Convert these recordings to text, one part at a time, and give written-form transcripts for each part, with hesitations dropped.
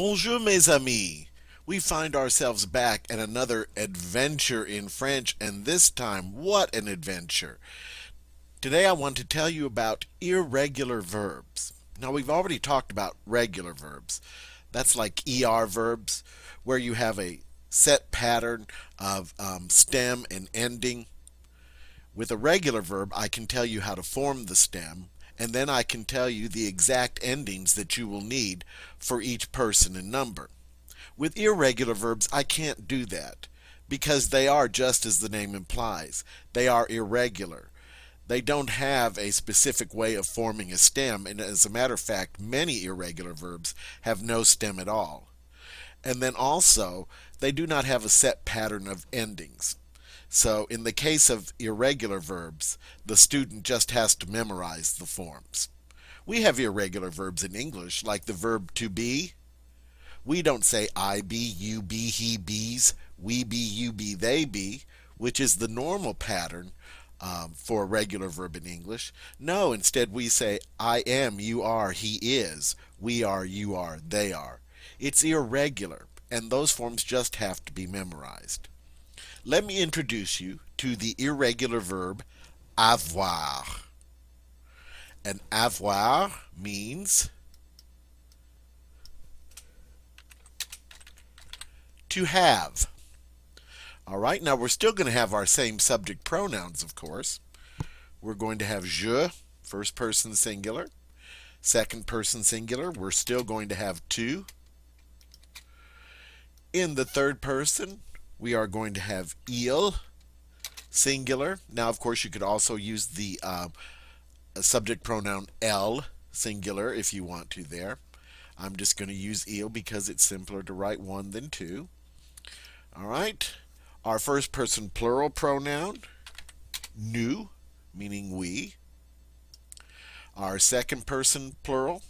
Bonjour, mes amis. We find ourselves back at another adventure in French, and this time, what an adventure! Today, I want to tell you about irregular verbs. Now, we've already talked about regular verbs. That's like ER verbs, where you have a set pattern of stem and ending. With a regular verb, I can tell you how to form the stem, and then I can tell you the exact endings that you will need for each person and number. With irregular verbs, I can't do that because they are just as the name implies. They are irregular. They don't have a specific way of forming a stem, and as a matter of fact, many irregular verbs have no stem at all. And then also, they do not have a set pattern of endings. So in the case of irregular verbs, the student just has to memorize the forms. We have irregular verbs in English, like the verb to be. We don't say I be, you be, he bees, we be, you be, they be, which is the normal pattern for a regular verb in English. No, instead we say I am, you are, he is, we are, you are, they are. It's irregular, and those forms just have to be memorized. Let me introduce you to the irregular verb avoir. And avoir means to have. All right, now we're still going to have our same subject pronouns, of course. We're going to have je, first person singular. Second person singular, we're still going to have tu. In the third person, we are going to have il, singular. Now, of course, you could also use the subject pronoun elle, singular, if you want to there. I'm just going to use il because it's simpler to write one than two. All right. Our first person plural pronoun, nous, meaning we. Our second person plural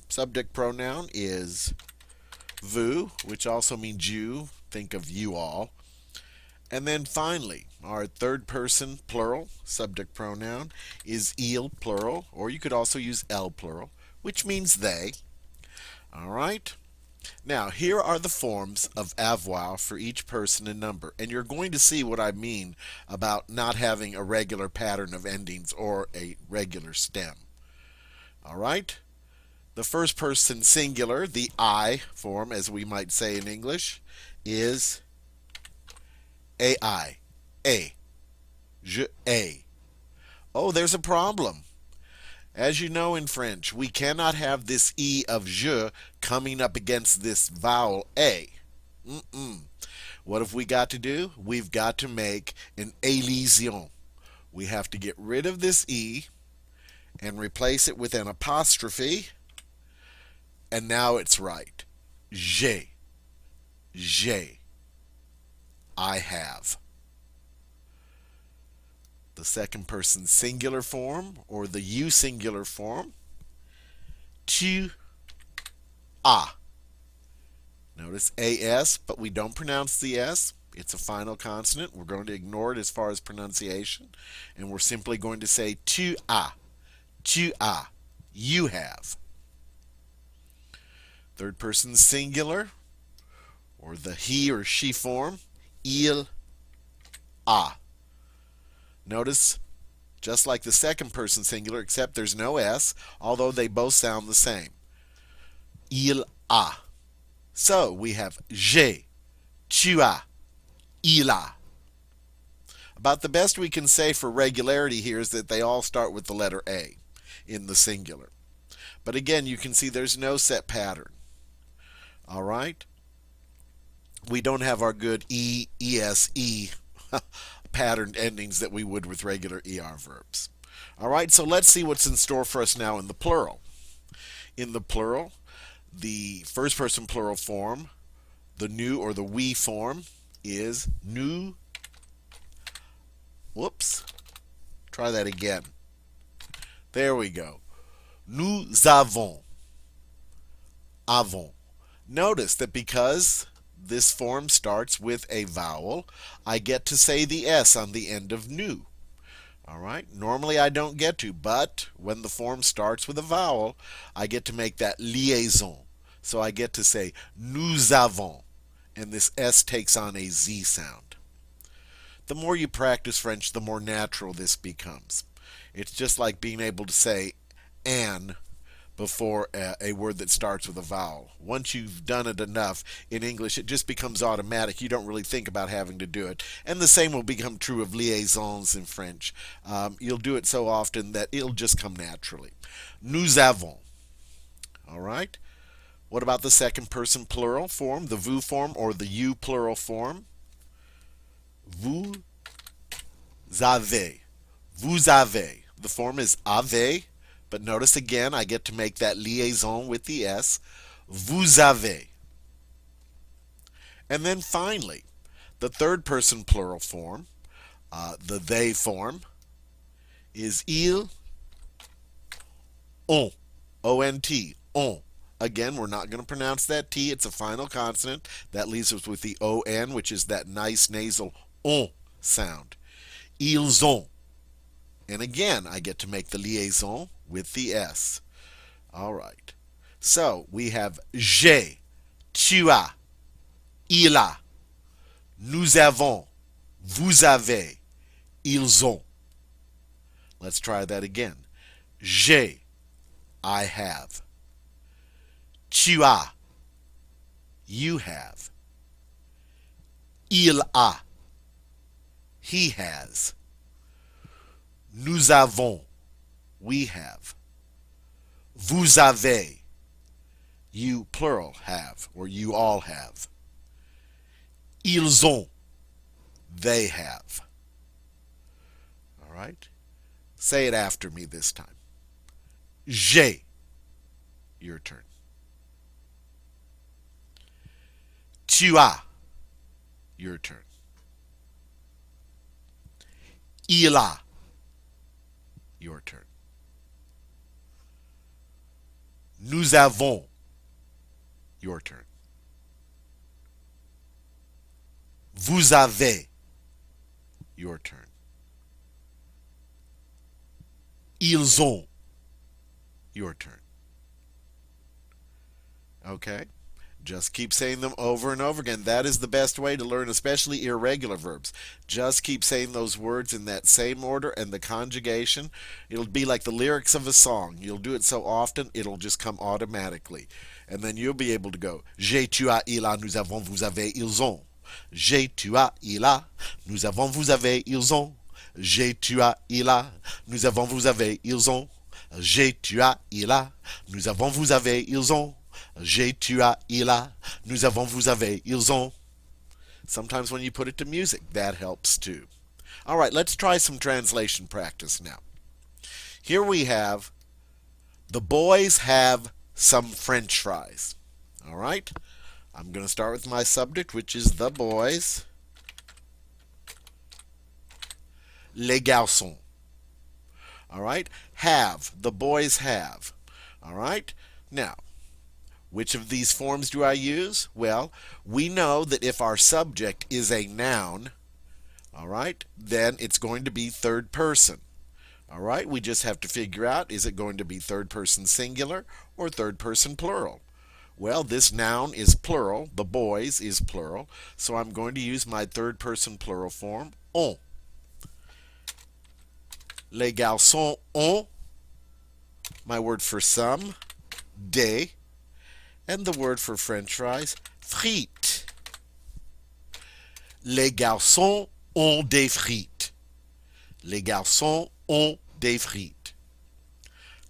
subject pronoun is vous, which also means you. Think of you all. And then finally, our third person plural subject pronoun is il plural, or you could also use elle plural, which means they. All right. Now, here are the forms of avoir for each person and number, and you're going to see what I mean about not having a regular pattern of endings or a regular stem. All right. The first person singular, the I form, as we might say in English, is ai, a, je, a. Oh, there's a problem. As you know in French, we cannot have this E of je coming up against this vowel A. What have we got to do? We've got to make an elision. We have to get rid of this E and replace it with an apostrophe. And now it's right. J'ai. J'ai. I have. The second person singular form, or the you singular form, tu as. Notice as, but we don't pronounce the S. It's a final consonant. We're going to ignore it as far as pronunciation, and we're simply going to say tu as. Tu as. You have. Third person singular, or the he or she form, il a. Notice, just like the second person singular, except there's no S, although they both sound the same. Il a. So we have j'ai, tu as, il a. About the best we can say for regularity here is that they all start with the letter A in the singular. But again, you can see there's no set pattern. All right? We don't have our good E, ES, E patterned endings that we would with regular ER verbs. All right, so let's see what's in store for us now in the plural. In the plural, the first person plural form, the nous or the we form, is nous. Whoops. Try that again. There we go. Nous avons. Avons. Notice that because this form starts with a vowel, I get to say the S on the end of nous. All right. Normally I don't get to, but when the form starts with a vowel, I get to make that liaison. So I get to say nous avons, and this S takes on a Z sound. The more you practice French, the more natural this becomes. It's just like being able to say an before a word that starts with a vowel. Once you've done it enough in English, it just becomes automatic. You don't really think about having to do it. And the same will become true of liaisons in French. You'll do it so often that it'll just come naturally. Nous avons. All right? What about the second person plural form, the vous form or the you plural form? Vous avez. Vous avez. The form is avez, but notice again I get to make that liaison with the S. Vous avez. And then finally, the third person plural form, the they form, is ils ont. O-N-T. Ont. Again, we're not going to pronounce that T. It's a final consonant. That leaves us with the O-N, which is that nice nasal on sound. Ils ont. And again, I get to make the liaison with the S. All right. So we have j'ai, tu as, il a, nous avons, vous avez, ils ont. Let's try that again. J'ai, I have. Tu as, you have. Il a, he has. Nous avons, we have. Vous avez, you plural have, or you all have. Ils ont, they have. All right? Say it after me this time. J'ai, your turn. Tu as, your turn. Il a, your turn. Nous avons, your turn. Vous avez, your turn. Ils ont, your turn. Okay? Just keep saying them over and over again. That is the best way to learn, especially irregular verbs. Just keep saying those words in that same order, and the conjugation, it'll be like the lyrics of a song. You'll do it so often, it'll just come automatically. And then you'll be able to go, j'ai, tu as, il a, nous avons, vous avez, ils ont. J'ai, tu as, il a, nous avons, vous avez, ils ont. J'ai, tu as, il a, nous avons, vous avez, ils ont. J'ai, tu as, il a, nous avons, vous avez, ils ont. J'ai, tu as, il a, nous avons, vous avez, ils ont. Sometimes when you put it to music, that helps too. All right, let's try some translation practice now. Here we have, the boys have some French fries. All right, I'm going to start with my subject, which is the boys. Les garçons. All right, have, the boys have. All right, now, which of these forms do I use? Well, we know that if our subject is a noun, all right, then it's going to be third person. All right, we just have to figure out, is it going to be third person singular or third person plural? Well, this noun is plural, the boys is plural, so I'm going to use my third person plural form, ont. Les garçons ont, my word for some, des, and the word for French fries, frites. Les garçons ont des frites. Les garçons ont des frites.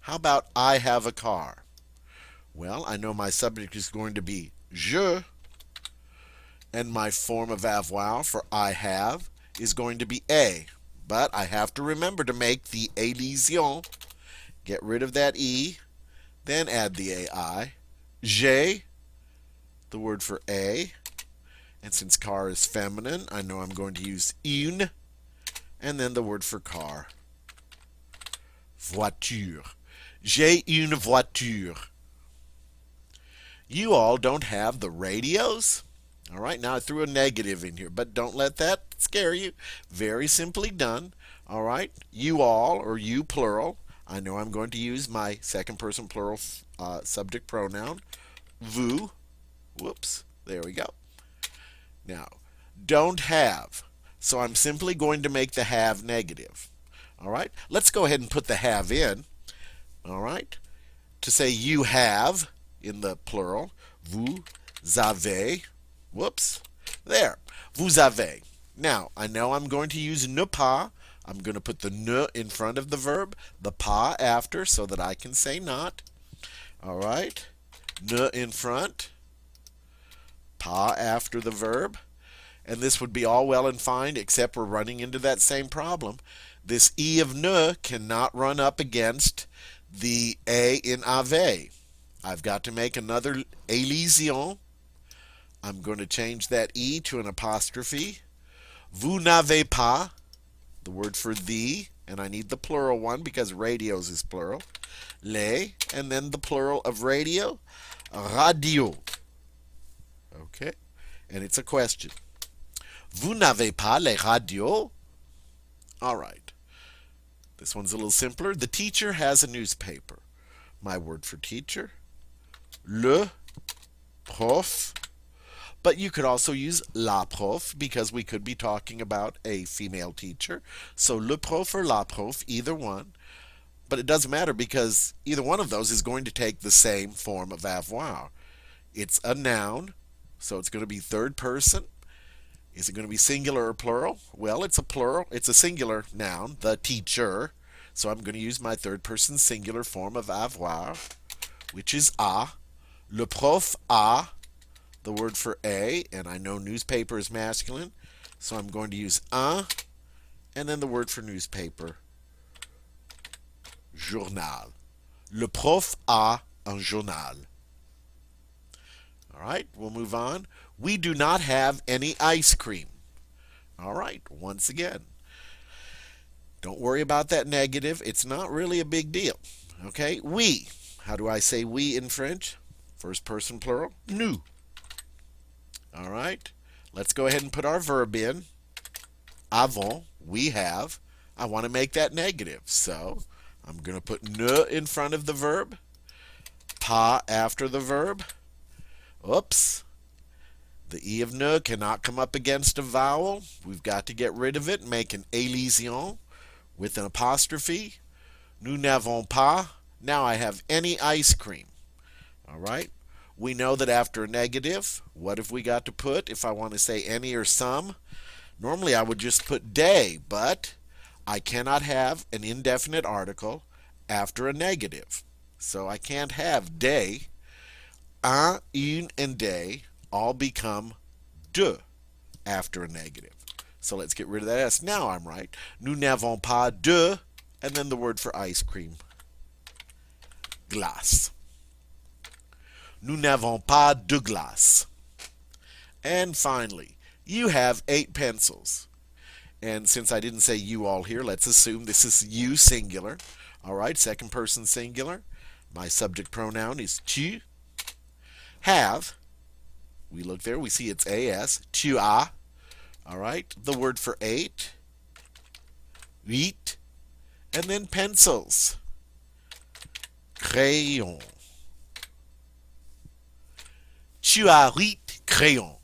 How about I have a car? Well, I know my subject is going to be je, and my form of avoir for I have is going to be a. But I have to remember to make the elision, get rid of that e, then add the ai. J'ai, the word for a, and since car is feminine, I know I'm going to use une, and then the word for car, voiture. J'ai une voiture. You all don't have the radios? All right, now I threw a negative in here, but don't let that scare you. Very simply done. All right, you all, or you plural. I know I'm going to use my second person plural subject pronoun, vous. Whoops, there we go. Now, don't have. So I'm simply going to make the have negative. All right, let's go ahead and put the have in. All right, to say you have in the plural, vous avez. Whoops, there, vous avez. Now, I know I'm going to use ne pas. I'm going to put the ne in front of the verb, the pas after, so that I can say not. All right, ne in front, pas after the verb. And this would be all well and fine, except we're running into that same problem. This e of ne cannot run up against the a in avait. I've got to make another elision. I'm going to change that e to an apostrophe. Vous n'avez pas, the word for the, and I need the plural one because radios is plural. Les, and then the plural of radio, radio. Okay, and it's a question. Vous n'avez pas les radios? All right. This one's a little simpler. The teacher has a newspaper. My word for teacher, le prof. But you could also use la prof because we could be talking about a female teacher. So le prof or la prof, either one. But it doesn't matter because either one of those is going to take the same form of avoir. It's a noun, so it's going to be third person. Is it going to be singular or plural? Well, it's a plural. It's a singular noun, the teacher. So I'm going to use my third person singular form of avoir, which is a. Le prof a, the word for a, and I know newspaper is masculine, so I'm going to use un, and then the word for newspaper, journal. Le prof a un journal. All right, we'll move on. We do not have any ice cream. All right, once again, don't worry about that negative. It's not really a big deal. Okay, we. How do I say we in French? First person plural, nous. All right, let's go ahead and put our verb in. Avons, we have. I want to make that negative, so I'm going to put ne in front of the verb, pas after the verb. Oops. The e of ne cannot come up against a vowel. We've got to get rid of it and make an elision with an apostrophe. Nous n'avons pas. Now I have any ice cream. All right. We know that after a negative, what have we got to put if I want to say any or some? Normally I would just put des, but I cannot have an indefinite article after a negative. So I can't have des. Un, une, and des all become de after a negative. So let's get rid of that S. Now I'm right. Nous n'avons pas de, and then the word for ice cream, glace. Nous n'avons pas de glace. And finally, you have 8 pencils. And since I didn't say you all here, let's assume this is you singular. All right, second person singular. My subject pronoun is tu. Have. We look there, we see it's as. Tu as. All right, the word for 8. 8. And then pencils. Crayon. Tu as 8 crayons.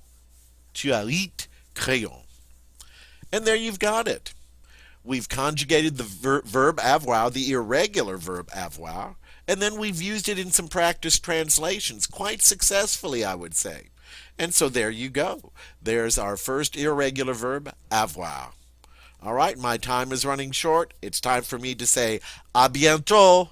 Tu as 8 crayons. And there you've got it. We've conjugated the verb avoir, the irregular verb avoir, and then we've used it in some practice translations quite successfully, I would say. And so there you go. There's our first irregular verb, avoir. All right, my time is running short. It's time for me to say à bientôt.